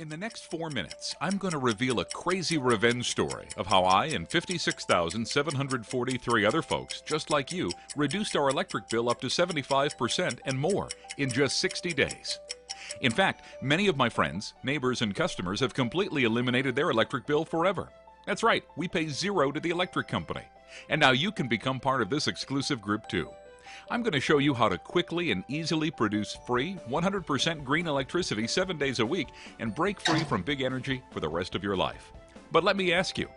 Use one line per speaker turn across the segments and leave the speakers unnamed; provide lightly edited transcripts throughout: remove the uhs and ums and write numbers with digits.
In the next 4 minutes, I'm going to reveal a crazy revenge story of how I and 56,743 other folks, just like you, reduced our electric bill up to 75% and more in just 60 days. In fact, many of my friends, neighbors, and customers have completely eliminated their electric bill forever. That's right, we pay zero to the electric company. And now you can become part of this exclusive group too. I'm going to show you how to quickly and easily produce free, 100% green electricity 7 days a week and break free from big energy for the rest of your life. But let me ask you,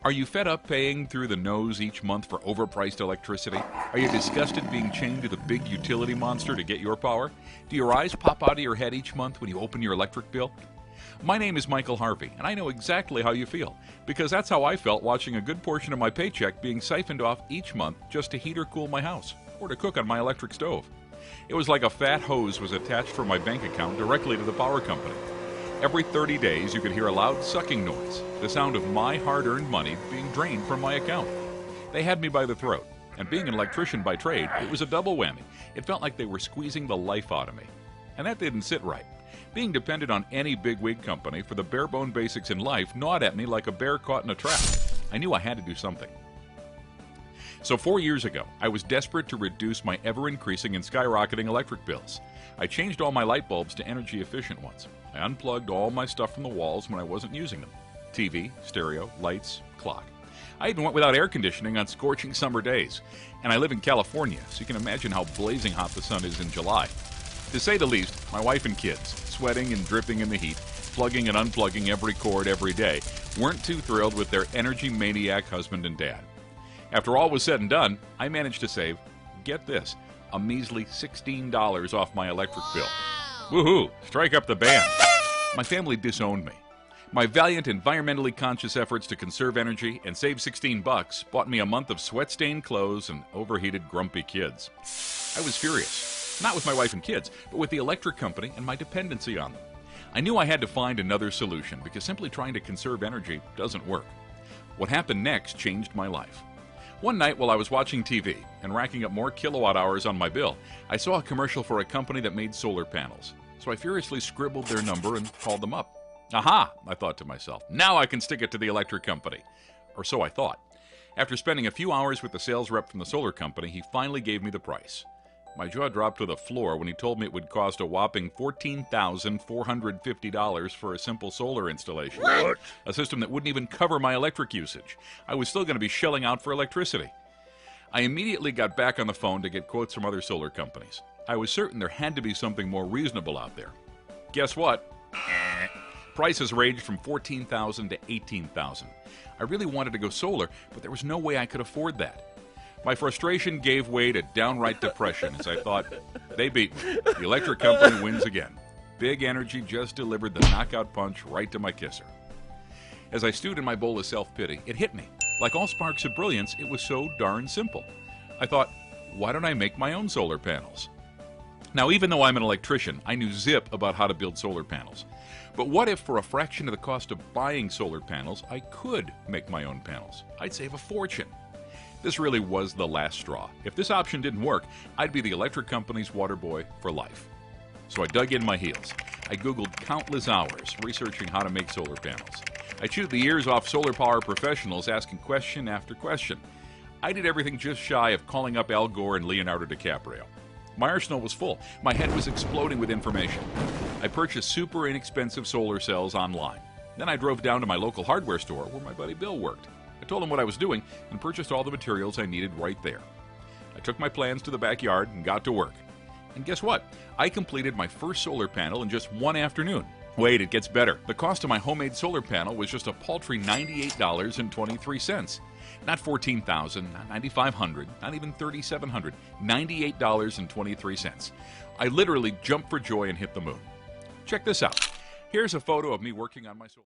are you fed up paying through the nose each month for overpriced electricity? Are you disgusted being chained to the big utility monster to get your power? Do your eyes pop out of your head each month when you open your electric bill? My name is Michael Harvey, and I know exactly how you feel, because that's how I felt watching a good portion of my paycheck being siphoned off each month just to heat or cool my house, or to cook on my electric stove. It was like a fat hose was attached from my bank account directly to the power company. Every 30 days you could hear a loud sucking noise, the sound of my hard-earned money being drained from my account. They had me by the throat, and being an electrician by trade, it was a double whammy. It felt like they were squeezing the life out of me. And that didn't sit right. Being dependent on any big-wig company for the bare-bone basics in life gnawed at me like a bear caught in a trap. I knew I had to do something. So 4 years ago, I was desperate to reduce my ever-increasing and skyrocketing electric bills. I changed all my light bulbs to energy-efficient ones. I unplugged all my stuff from the walls when I wasn't using them. TV, stereo, lights, clock. I even went without air conditioning on scorching summer days. And I live in California, so you can imagine how blazing hot the sun is in July. To say the least, my wife and kids, sweating and dripping in the heat, plugging and unplugging every cord every day, weren't too thrilled with their energy maniac husband and dad. After all was said and done, I managed to save, get this, a measly $16 off my electric bill. Woohoo! Strike up the band. My family disowned me. My valiant, environmentally conscious efforts to conserve energy and save $16 bought me a month of sweat-stained clothes and overheated, grumpy kids. I was furious, not with my wife and kids, but with the electric company and my dependency on them. I knew I had to find another solution because simply trying to conserve energy doesn't work. What happened next changed my life. One night while I was watching TV and racking up more kilowatt hours on my bill, I saw a commercial for a company that made solar panels. So I furiously scribbled their number and called them up. Aha, I thought to myself, now I can stick it to the electric company. Or so I thought. After spending a few hours with the sales rep from the solar company, he finally gave me the price. My jaw dropped to the floor when he told me it would cost a whopping $14,450 for a simple solar installation.
What?
A system that wouldn't even cover my electric usage. I was still going to be shelling out for electricity. I immediately got back on the phone to get quotes from other solar companies. I was certain there had to be something more reasonable out there. Guess what? Prices ranged from $14,000 to $18,000. I really wanted to go solar, but there was no way I could afford that. My frustration gave way to downright depression as I thought, they beat me. The electric company wins again. Big Energy just delivered the knockout punch right to my kisser. As I stewed in my bowl of self-pity, it hit me. Like all sparks of brilliance, it was so darn simple. I thought, why don't I make my own solar panels? Now, even though I'm an electrician, I knew zip about how to build solar panels. But what if, for a fraction of the cost of buying solar panels, I could make my own panels? I'd save a fortune. This really was the last straw. If this option didn't work, I'd be the electric company's water boy for life. So I dug in my heels. I Googled countless hours researching how to make solar panels. I chewed the ears off solar power professionals asking question after question. I did everything just shy of calling up Al Gore and Leonardo DiCaprio. My arsenal was full. My head was exploding with information. I purchased super inexpensive solar cells online. Then I drove down to my local hardware store where my buddy Bill worked. I told him what I was doing and purchased all the materials I needed right there. I took my plans to the backyard and got to work. And guess what? I completed my first solar panel in just one afternoon. Wait, it gets better. The cost of my homemade solar panel was just a paltry $98.23. Not $14,000, not $9,500, not even $3,700. $98.23. I literally jumped for joy and hit the moon. Check this out. Here's a photo of me working on my solar.